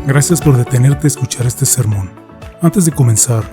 Gracias por detenerte a escuchar este sermón. Antes de comenzar,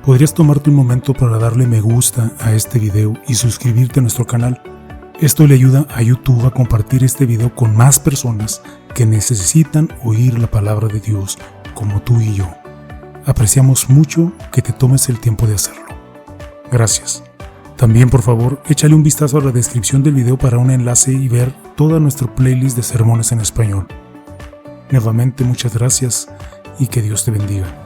¿podrías tomarte un momento para darle me gusta a este video y suscribirte a nuestro canal? Esto le ayuda a YouTube a compartir este video con más personas que necesitan oír la palabra de Dios, como tú y yo. Apreciamos mucho que te tomes el tiempo de hacerlo. Gracias. También, por favor, échale un vistazo a la descripción del video para un enlace y ver toda nuestra playlist de sermones en español. Nuevamente, muchas gracias y que Dios te bendiga.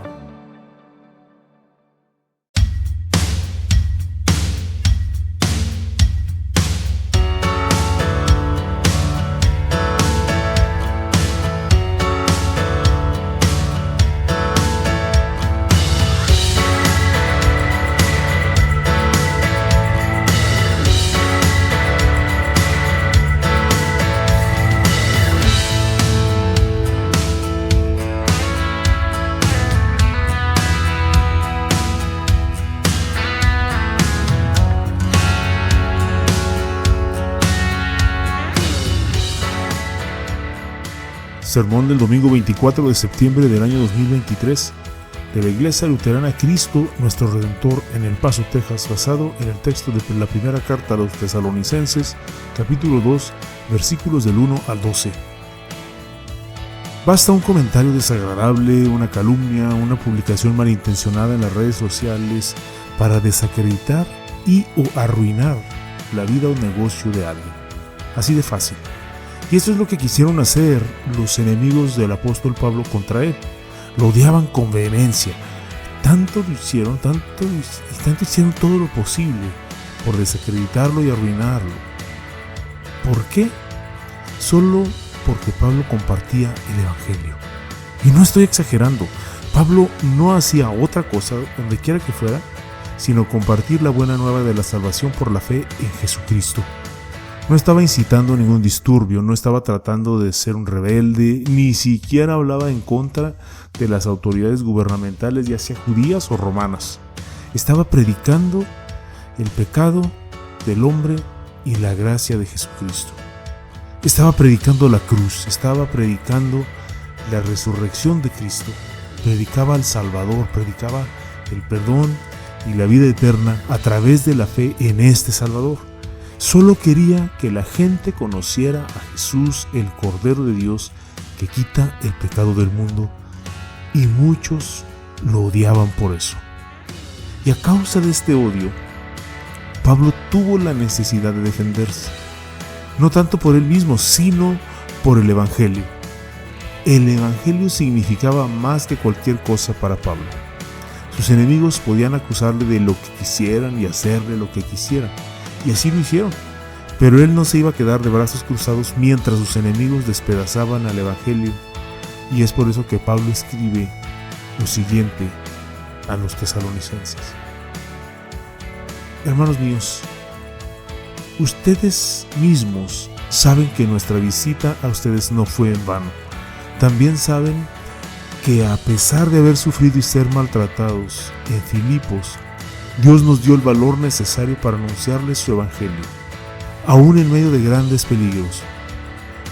Sermón del domingo 24 de septiembre del año 2023 de la Iglesia Luterana Cristo Nuestro Redentor en El Paso, Texas, basado en el texto de la primera carta a los Tesalonicenses, capítulo 2, versículos del 1 al 12. Basta un comentario desagradable, una calumnia, una publicación malintencionada en las redes sociales para desacreditar y o arruinar la vida o negocio de alguien. Así de fácil. Y eso es lo que quisieron hacer los enemigos del apóstol Pablo contra él. Lo odiaban con vehemencia. Tanto hicieron todo lo posible por desacreditarlo y arruinarlo. ¿Por qué? Solo porque Pablo compartía el evangelio. Y no estoy exagerando. Pablo no hacía otra cosa, donde quiera que fuera, sino compartir la buena nueva de la salvación por la fe en Jesucristo. No estaba incitando ningún disturbio, no estaba tratando de ser un rebelde, ni siquiera hablaba en contra de las autoridades gubernamentales, ya sea judías o romanas. Estaba predicando el pecado del hombre y la gracia de Jesucristo. Estaba predicando la cruz, estaba predicando la resurrección de Cristo. Predicaba al Salvador, predicaba el perdón y la vida eterna a través de la fe en este Salvador. Solo quería que la gente conociera a Jesús, el Cordero de Dios, que quita el pecado del mundo, y muchos lo odiaban por eso. Y a causa de este odio, Pablo tuvo la necesidad de defenderse, no tanto por él mismo, sino por el Evangelio. El Evangelio significaba más que cualquier cosa para Pablo. Sus enemigos podían acusarle de lo que quisieran y hacerle lo que quisieran. Y así lo hicieron, pero él no se iba a quedar de brazos cruzados mientras sus enemigos despedazaban al evangelio, y es por eso que Pablo escribe lo siguiente a los tesalonicenses. Hermanos míos, ustedes mismos saben que nuestra visita a ustedes no fue en vano. También saben que a pesar de haber sufrido y ser maltratados en Filipos, Dios nos dio el valor necesario para anunciarles su evangelio, aún en medio de grandes peligros,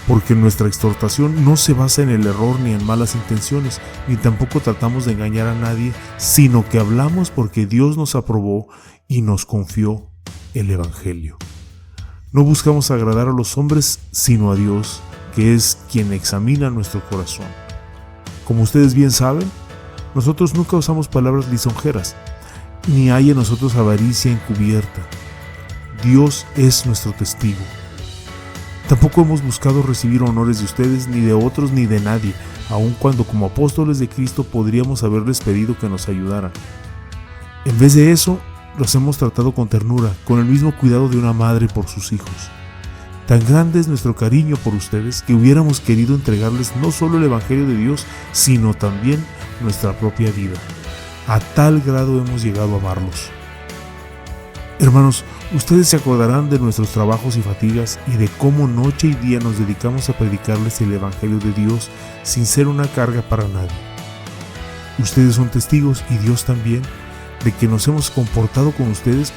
porque nuestra exhortación no se basa en el error ni en malas intenciones, ni tampoco tratamos de engañar a nadie, sino que hablamos porque Dios nos aprobó y nos confió el evangelio. No buscamos agradar a los hombres, sino a Dios, que es quien examina nuestro corazón. Como ustedes bien saben, nosotros nunca usamos palabras lisonjeras, ni hay en nosotros avaricia encubierta. Dios es nuestro testigo. Tampoco hemos buscado recibir honores de ustedes, ni de otros, ni de nadie, aun cuando como apóstoles de Cristo podríamos haberles pedido que nos ayudaran. En vez de eso, los hemos tratado con ternura, con el mismo cuidado de una madre por sus hijos. Tan grande es nuestro cariño por ustedes que hubiéramos querido entregarles no solo el Evangelio de Dios, sino también nuestra propia vida. A tal grado hemos llegado a amarlos. Hermanos, ustedes se acordarán de nuestros trabajos y fatigas y de cómo noche y día nos dedicamos a predicarles el Evangelio de Dios sin ser una carga para nadie. Ustedes son testigos, y Dios también, de que nos hemos comportado con ustedes,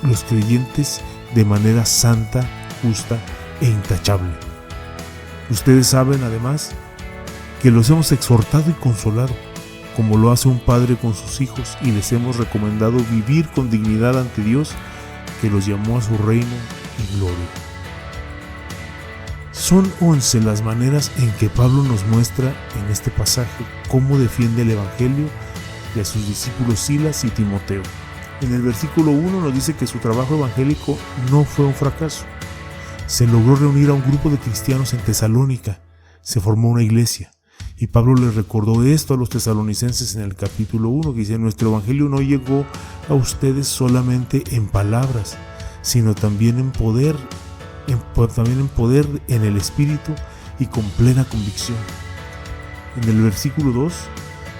los creyentes, de manera santa, justa e intachable. Ustedes saben, además, que los hemos exhortado y consolado, como lo hace un padre con sus hijos, y les hemos recomendado vivir con dignidad ante Dios, que los llamó a su reino y gloria. Son 11 las maneras en que Pablo nos muestra en este pasaje cómo defiende el Evangelio y a sus discípulos Silas y Timoteo. En el versículo 1 nos dice que su trabajo evangélico no fue un fracaso. Se logró reunir a un grupo de cristianos en Tesalónica, se formó una iglesia, y Pablo les recordó esto a los tesalonicenses en el capítulo 1, que dice: nuestro evangelio no llegó a ustedes solamente en palabras, sino también en poder, en el Espíritu y con plena convicción. En el versículo 2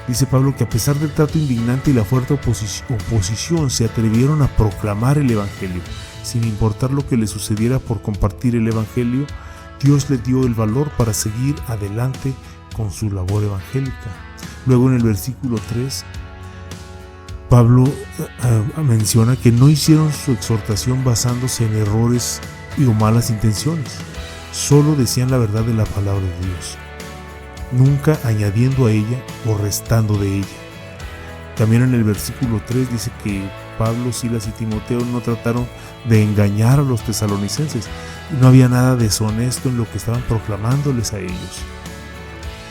dice Pablo que a pesar del trato indignante y la fuerte oposición, se atrevieron a proclamar el evangelio. Sin importar lo que les sucediera por compartir el evangelio, Dios les dio el valor para seguir adelante con su labor evangélica. Luego en el versículo 3, Pablo menciona que no hicieron su exhortación basándose en errores y o malas intenciones, solo decían la verdad de la palabra de Dios, nunca añadiendo a ella o restando de ella. También en el versículo 3 dice que Pablo, Silas y Timoteo no trataron de engañar a los tesalonicenses, no había nada deshonesto en lo que estaban proclamándoles a ellos.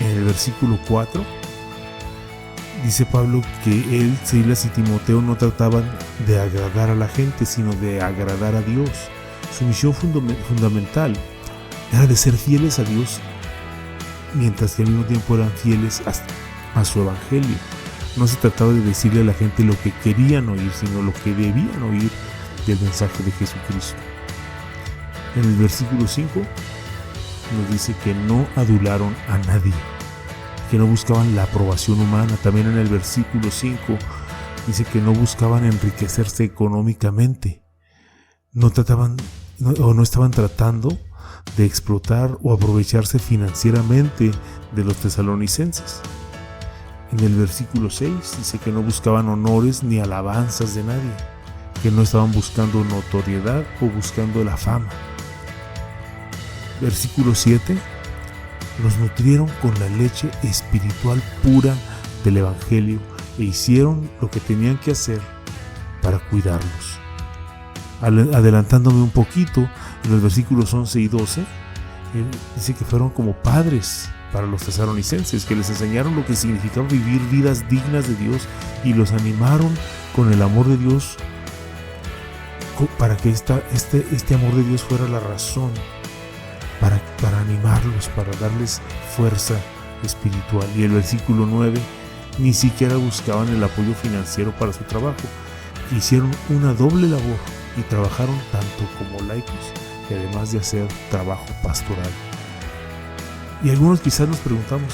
En el versículo 4 dice Pablo que él, Silas y Timoteo no trataban de agradar a la gente, sino de agradar a Dios. Su misión fundamental era de ser fieles a Dios, mientras que al mismo tiempo eran fieles a su evangelio. No se trataba de decirle a la gente lo que querían oír, sino lo que debían oír del mensaje de Jesucristo. En el versículo 5 nos dice que no adularon a nadie, que no buscaban la aprobación humana. También en el versículo 5 dice que no buscaban enriquecerse económicamente, no estaban tratando de explotar o aprovecharse financieramente de los tesalonicenses. En el versículo 6 dice que no buscaban honores ni alabanzas de nadie, que no estaban buscando notoriedad o buscando la fama. Versículo 7, los nutrieron con la leche espiritual pura del evangelio e hicieron lo que tenían que hacer para cuidarlos. Adelantándome un poquito, en los versículos 11 y 12, dice que fueron como padres para los tesalonicenses, que les enseñaron lo que significaba vivir vidas dignas de Dios y los animaron con el amor de Dios, para que este amor de Dios fuera la razón para animarlos, para darles fuerza espiritual. Y el versículo 9, ni siquiera buscaban el apoyo financiero para su trabajo, hicieron una doble labor y trabajaron tanto como laicos y además de hacer trabajo pastoral. Y algunos quizás nos preguntamos,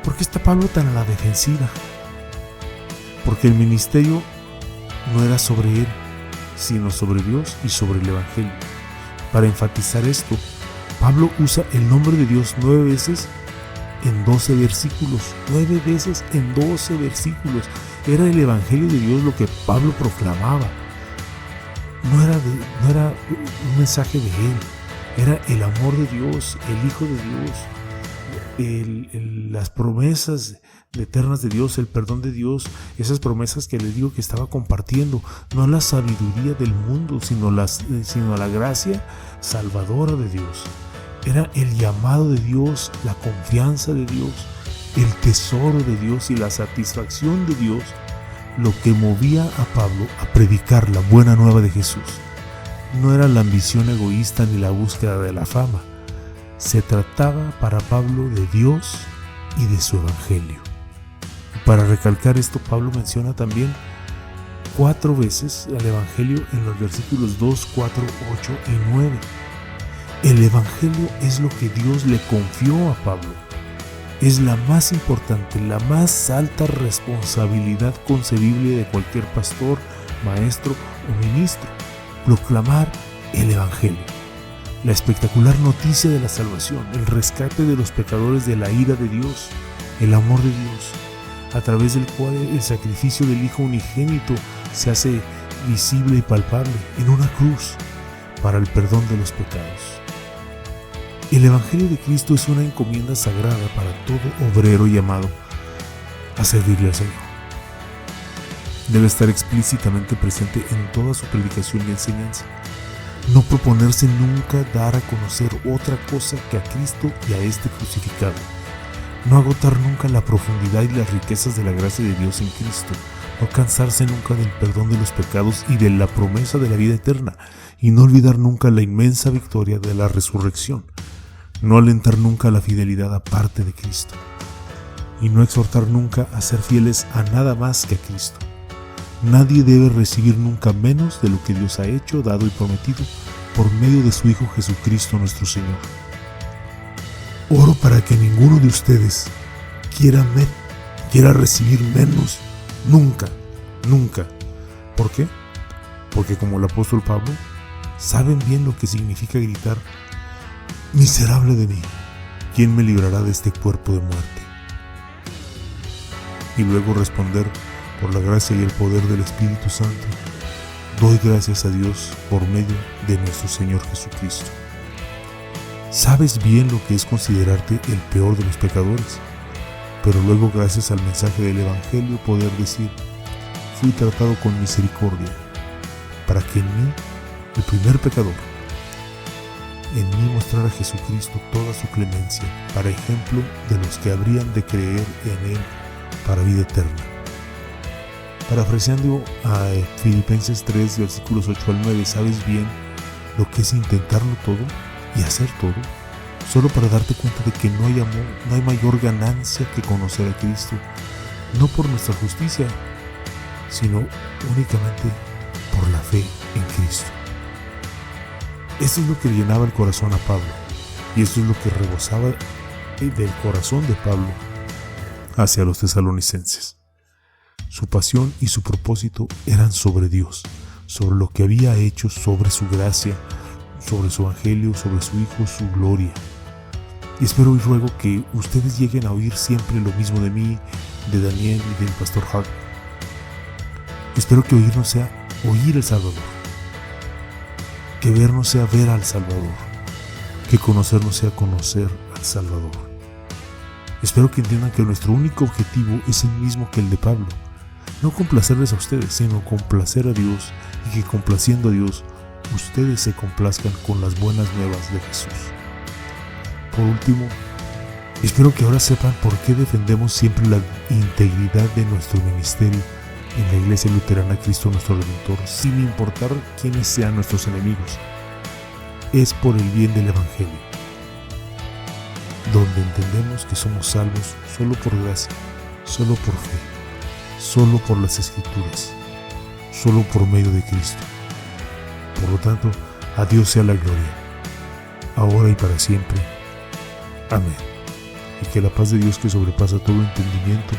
¿por qué está Pablo tan a la defensiva? Porque el ministerio no era sobre él, sino sobre Dios y sobre el evangelio. Para enfatizar esto, Pablo usa el nombre de Dios 9 veces en 12 versículos. 9 veces en 12 versículos. Era el evangelio de Dios lo que Pablo proclamaba. No era un mensaje de él. Era el amor de Dios, el Hijo de Dios, las promesas eternas de Dios, el perdón de Dios, esas promesas que les digo que estaba compartiendo, no la sabiduría del mundo, sino la gracia salvadora de Dios. Era el llamado de Dios, la confianza de Dios, el tesoro de Dios y la satisfacción de Dios lo que movía a Pablo a predicar la buena nueva de Jesús. No era la ambición egoísta ni la búsqueda de la fama. Se trataba para Pablo de Dios y de su evangelio. Para recalcar esto, Pablo menciona también 4 veces al evangelio en los versículos 2, 4, 8 y 9. El evangelio es lo que Dios le confió a Pablo. Es la más importante, la más alta responsabilidad concebible de cualquier pastor, maestro o ministro. Proclamar el evangelio, la espectacular noticia de la salvación, el rescate de los pecadores de la ira de Dios, el amor de Dios, a través del cual el sacrificio del Hijo unigénito se hace visible y palpable en una cruz para el perdón de los pecados. El Evangelio de Cristo es una encomienda sagrada para todo obrero llamado a servirle al Señor. Debe estar explícitamente presente en toda su predicación y enseñanza. No proponerse nunca dar a conocer otra cosa que a Cristo y a este crucificado. No agotar nunca la profundidad y las riquezas de la gracia de Dios en Cristo. No cansarse nunca del perdón de los pecados y de la promesa de la vida eterna. Y no olvidar nunca la inmensa victoria de la resurrección. No alentar nunca la fidelidad aparte de Cristo. Y no exhortar nunca a ser fieles a nada más que a Cristo. Nadie debe recibir nunca menos de lo que Dios ha hecho, dado y prometido por medio de su Hijo Jesucristo nuestro Señor. Oro para que ninguno de ustedes quiera recibir menos, nunca. ¿Por qué? Porque como el apóstol Pablo, saben bien lo que significa gritar: miserable de mí, ¿quién me librará de este cuerpo de muerte? Y luego responder: por la gracia y el poder del Espíritu Santo, doy gracias a Dios por medio de nuestro Señor Jesucristo. Sabes bien lo que es considerarte el peor de los pecadores, pero luego, gracias al mensaje del Evangelio, poder decir: fui tratado con misericordia, para que en mí, el primer pecador, en mí mostrara a Jesucristo toda su clemencia, para ejemplo de los que habrían de creer en Él para vida eterna. Parafraseando a Filipenses 3, versículos 8 al 9, sabes bien lo que es intentarlo todo y hacer todo, solo para darte cuenta de que no hay amor, no hay mayor ganancia que conocer a Cristo, no por nuestra justicia, sino únicamente por la fe en Cristo. Esto es lo que llenaba el corazón a Pablo, y esto es lo que rebosaba del corazón de Pablo hacia los tesalonicenses. Su pasión y su propósito eran sobre Dios, sobre lo que había hecho, sobre su gracia, sobre su evangelio, sobre su Hijo, su gloria. Y espero y ruego que ustedes lleguen a oír siempre lo mismo de mí, de Daniel y del pastor Hart. Espero que oír no sea oír al Salvador, que ver no sea ver al Salvador, que conocer no sea conocer al Salvador. Espero que entiendan que nuestro único objetivo es el mismo que el de Pablo. No complacerles a ustedes, sino complacer a Dios, y que complaciendo a Dios, ustedes se complazcan con las buenas nuevas de Jesús. Por último, espero que ahora sepan por qué defendemos siempre la integridad de nuestro ministerio en la Iglesia Luterana Cristo nuestro Redentor, sin importar quiénes sean nuestros enemigos. Es por el bien del Evangelio, donde entendemos que somos salvos solo por gracia, solo por fe, solo por las Escrituras, solo por medio de Cristo. Por lo tanto, a Dios sea la gloria, ahora y para siempre. Amén. Y que la paz de Dios, que sobrepasa todo entendimiento,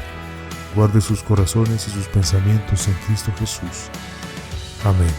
guarde sus corazones y sus pensamientos en Cristo Jesús. Amén.